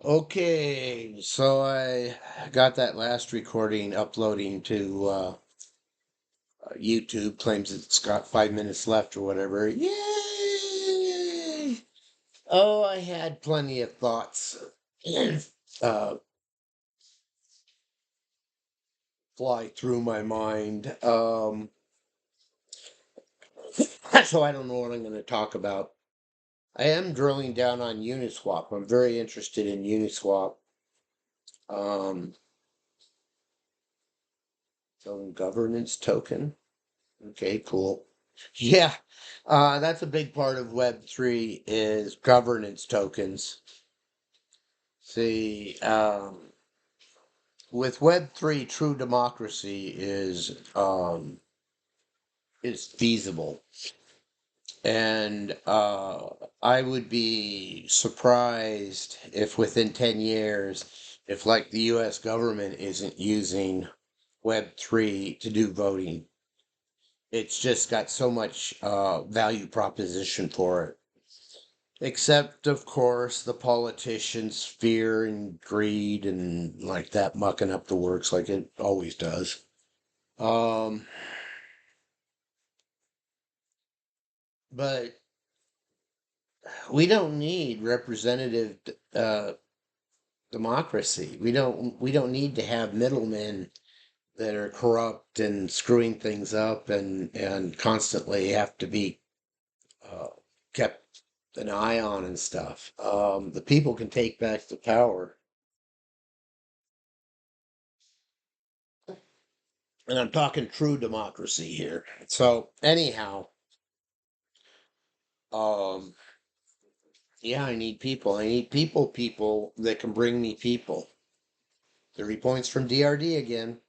Okay, so I got that last recording uploading to YouTube. Claims it's got 5 minutes left or whatever. Yay! Oh, I had plenty of thoughts uh, fly through my mind. So I don't know what I'm going to talk about. I am drilling down on Uniswap. I'm very interested in Uniswap. Um, some governance token. Okay, cool. Yeah, that's a big part of Web3 is governance tokens. See, with Web3, true democracy is feasible, and I would be surprised if within 10 years, if like the U.S. government isn't using Web3 to do voting. It's just got so much value proposition for it. Except, of course, the politicians' fear and greed and like that mucking up the works like it always does. Um, but we don't need representative uh, democracy. We don't need to have middlemen that are corrupt and screwing things up and constantly have to be uh, kept an eye on and stuff. The people can take back the power. And I'm talking true democracy here. So anyhow, um, yeah, I need people. I need people that can bring me people. 3 points from DRD again.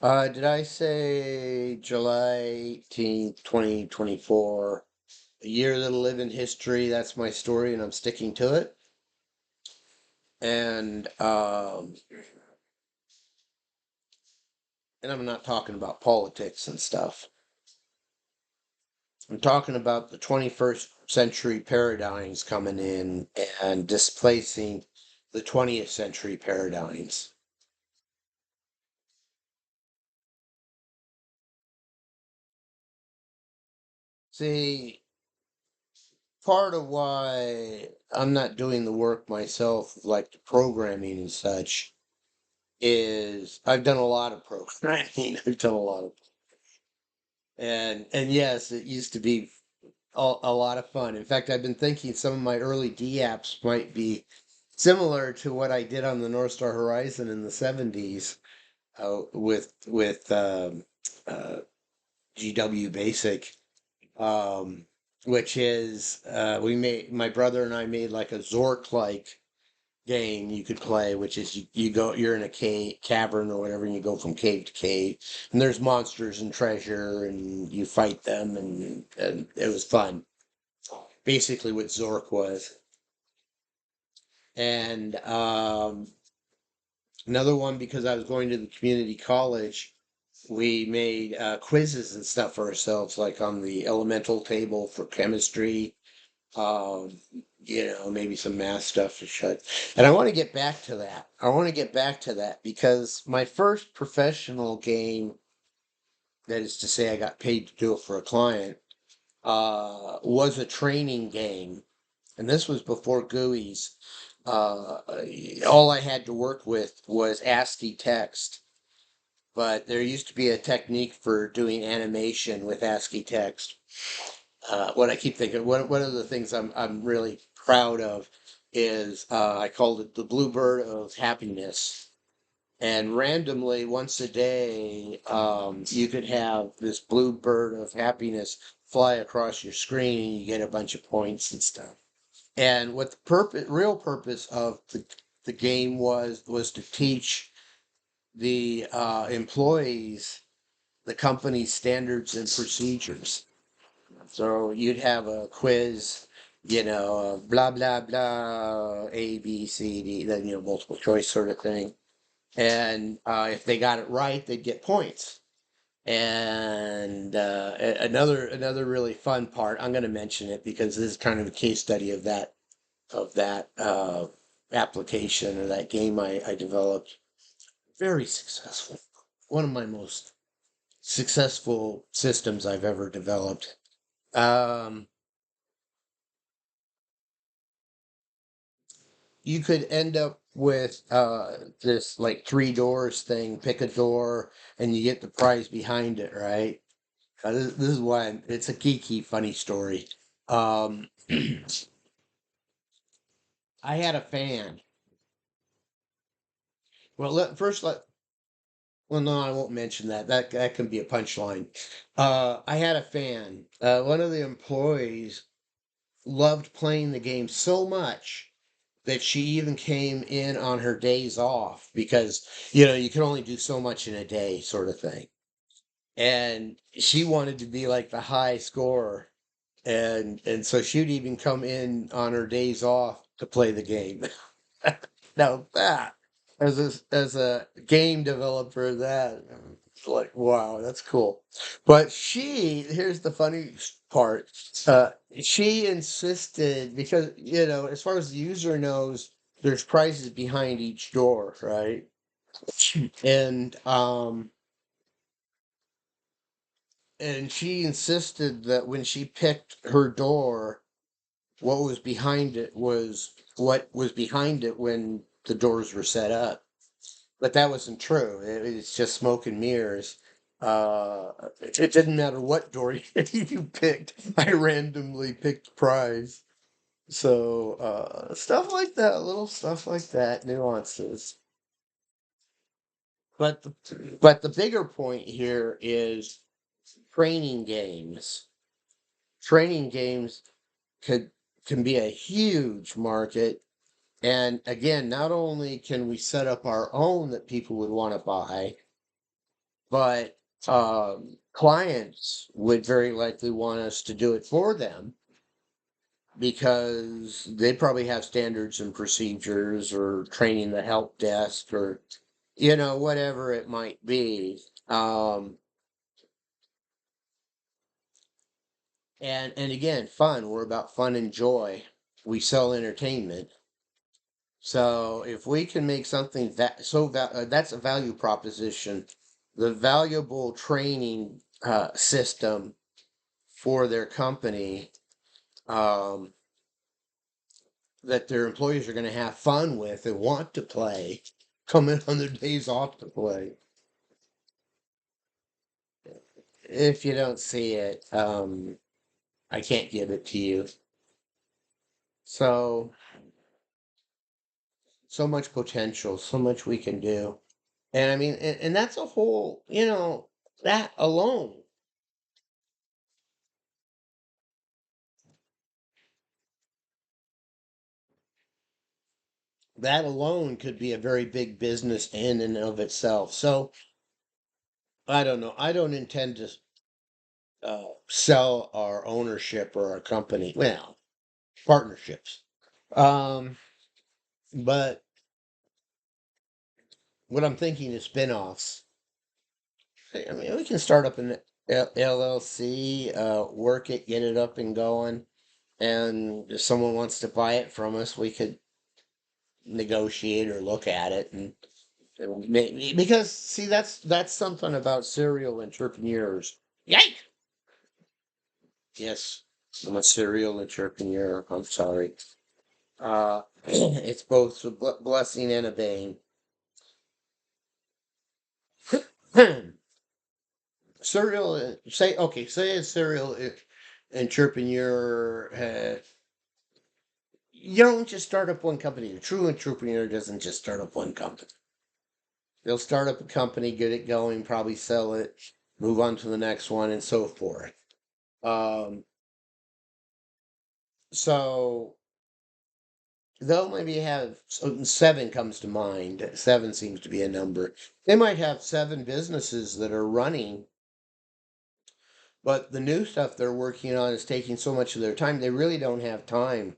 Did I say July 18th, 2024? A year that'll live in history. That's my story, and I'm sticking to it. And and I'm not talking about politics and stuff. I'm talking about the 21st century paradigms coming in and displacing the 20th century paradigms. See, part of why I'm not doing the work myself, like the programming and such, is I've done a lot of programming. I've done a lot of, and yes, it used to be a lot of fun. In fact, I've been thinking some of my early D apps might be similar to what I did on the North Star Horizon in the 70s with uh, GW Basic, um, which is we made my brother and I made like a Zork like game you could play, which is you're in a cavern or whatever, and you go from cave to cave, and there's monsters and treasure, and you fight them, and it was fun. Basically, what Zork was, and another one because I was going to the community college. We made quizzes and stuff for ourselves, like on the elemental table for chemistry, um, maybe some math stuff to shut. And I want to get back to that. I want to get back to that because my first professional game, that is to say, I got paid to do it for a client, was a training game. And this was before GUIs. Uh, all I had to work with was ASCII text. But there used to be a technique for doing animation with ASCII text. What I keep thinking, one of the things I'm really proud of is I called it the bluebird of happiness. And randomly, once a day, you could have this bluebird of happiness fly across your screen, and you get a bunch of points and stuff. And what the real purpose of the game was to teach the employees the company's standards and procedures. So you'd have a quiz, blah, blah, blah, A, B, C, D, then, multiple choice sort of thing. And if they got it right, they'd get points. And another really fun part, I'm going to mention it because this is kind of a case study of that application or that game I developed. Very successful. One of my most successful systems I've ever developed. Um, you could end up with this like three doors thing, pick a door, and you get the prize behind it, right? This is why it's a geeky, funny story. Um, I had a fan. Well, well, no, I won't mention that. That can be a punchline. I had a fan. One of the employees loved playing the game so much that she even came in on her days off because, you can only do so much in a day, sort of thing. And she wanted to be like the high scorer. And so she'd even come in on her days off to play the game. Now that as a game developer, that it's like wow, that's cool. But here's the funny part. Uh, she insisted because as far as the user knows, there's prizes behind each door, right? And and she insisted that when she picked her door, what was behind it when the doors were set up. But that wasn't true. It's just smoke and mirrors. It didn't matter what door you picked. I randomly picked prize. So stuff like that, little stuff like that, nuances. But the bigger point here is training games. Training games could can be a huge market. And again, not only can we set up our own that people would want to buy, but clients would very likely want us to do it for them because they probably have standards and procedures or training the help desk or whatever it might be. And again, fun. We're about fun and joy. We sell entertainment. So if we can make something that's a value proposition, the valuable training system for their company um, that their employees are going to have fun with and want to play, come in on their days off to play. If you don't see it, I can't give it to you. So, so much potential, so much we can do. And I mean, and that's a whole, that alone, that alone could be a very big business in and of itself. So I don't know. I don't intend to sell our ownership or our company. Well, partnerships. Um, but what I'm thinking is spin-offs. I mean, we can start up an LLC, work it, get it up and going, and if someone wants to buy it from us, we could negotiate or look at it and because see that's something about serial entrepreneurs. Yike! Yes, I'm a serial entrepreneur. I'm sorry. It's both a blessing and a bane. Say a serial entrepreneur. You don't just start up one company. A true entrepreneur doesn't just start up one company. They'll start up a company, get it going, probably sell it, move on to the next one, and so forth. Um, so they'll maybe have seven comes to mind. Seven seems to be a number. They might have seven businesses that are running, but the new stuff they're working on is taking so much of their time. They really don't have time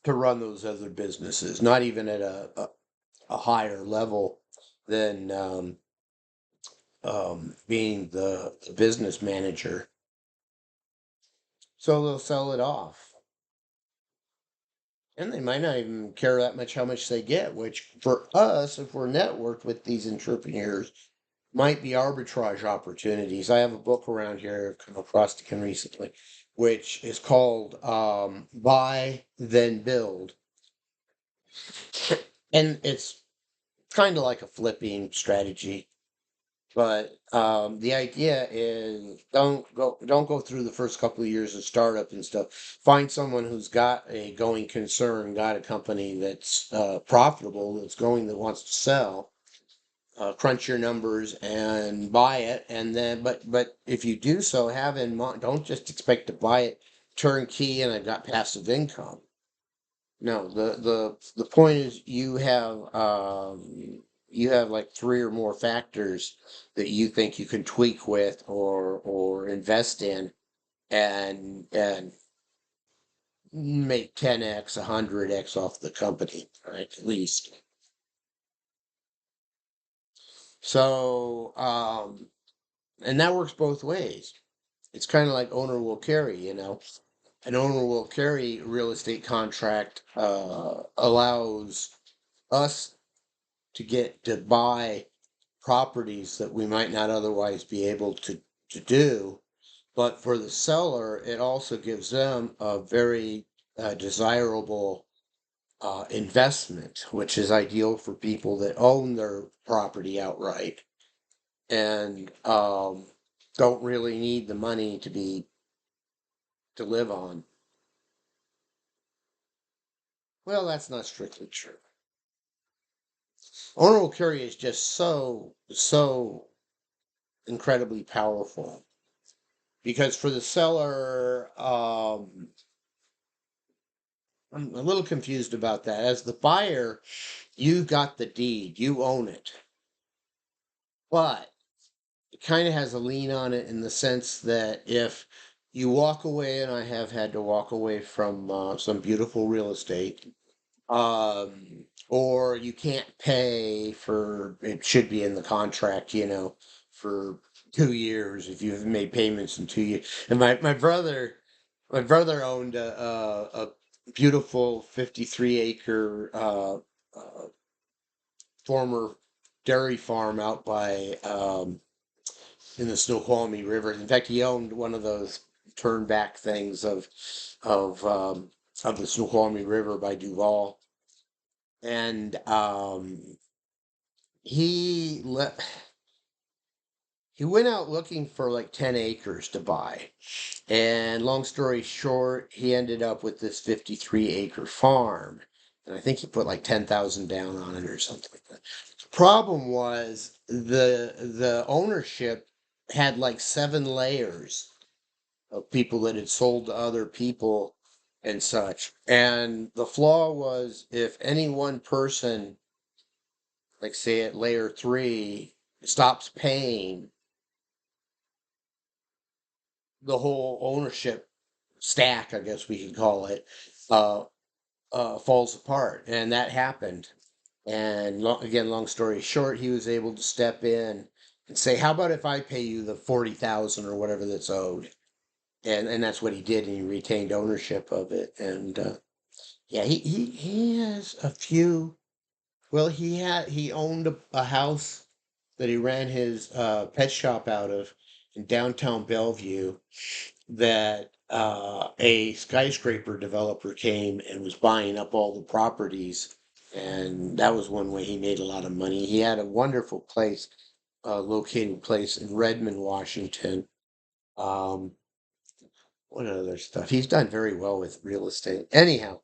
to run those other businesses, not even at a higher level than being the business manager. So they'll sell it off. And they might not even care that much how much they get, which for us, if we're networked with these entrepreneurs, might be arbitrage opportunities. I have a book around here I've come across again recently, which is called Buy Then Build. And it's kind of like a flipping strategy. But the idea is don't go through the first couple of years of startup and stuff. Find someone who's got a going concern, got a company that's profitable, that's going, that wants to sell. Crunch your numbers and buy it, and then but if you do so, have in mind, don't just expect to buy it turnkey and I've got passive income. No, the point is you have like three or more factors that you think you can tweak with or invest in and make 10x, 100x off the company, right? At least. So and that works both ways. It's kind of like owner will carry, you know. An owner will carry real estate contract allows us to get to buy properties that we might not otherwise be able to do. But for the seller, it also gives them a very desirable investment, which is ideal for people that own their property outright and don't really need the money to live on. Well, that's not strictly true. Owner will carry is just so incredibly powerful because for the seller, I'm a little confused about that. As the buyer, you got the deed, you own it, but it kind of has a lien on it in the sense that if you walk away, and I have had to walk away from some beautiful real estate, or you can't pay for, it should be in the contract, you know, for 2 years if you've made payments in 2 years. And my brother owned a beautiful 53-acre former dairy farm out by in the Snoqualmie River. In fact, he owned one of those turn back things of of the Snoqualmie River by Duval, and he let he went out looking for like 10 acres to buy. And long story short, he ended up with this 53-acre farm. And I think he put like 10,000 down on it or something like that. The problem was the ownership had like 7 layers of people that had sold to other people and such. And the flaw was if any one person, like say at layer 3, stops paying, the whole ownership stack, I guess we could call it, uh, falls apart. And that happened. And again, long story short, he was able to step in and say, "How about if I pay you the 40,000 or whatever that's owed?" And that's what he did, and he retained ownership of it. And yeah, he has a few. Well, he owned a house that he ran his pet shop out of in downtown Bellevue that a skyscraper developer came and was buying up all the properties. And that was one way he made a lot of money. He had a wonderful place, located place in Redmond, Washington. Um, what other stuff? He's done very well with real estate. Anyhow,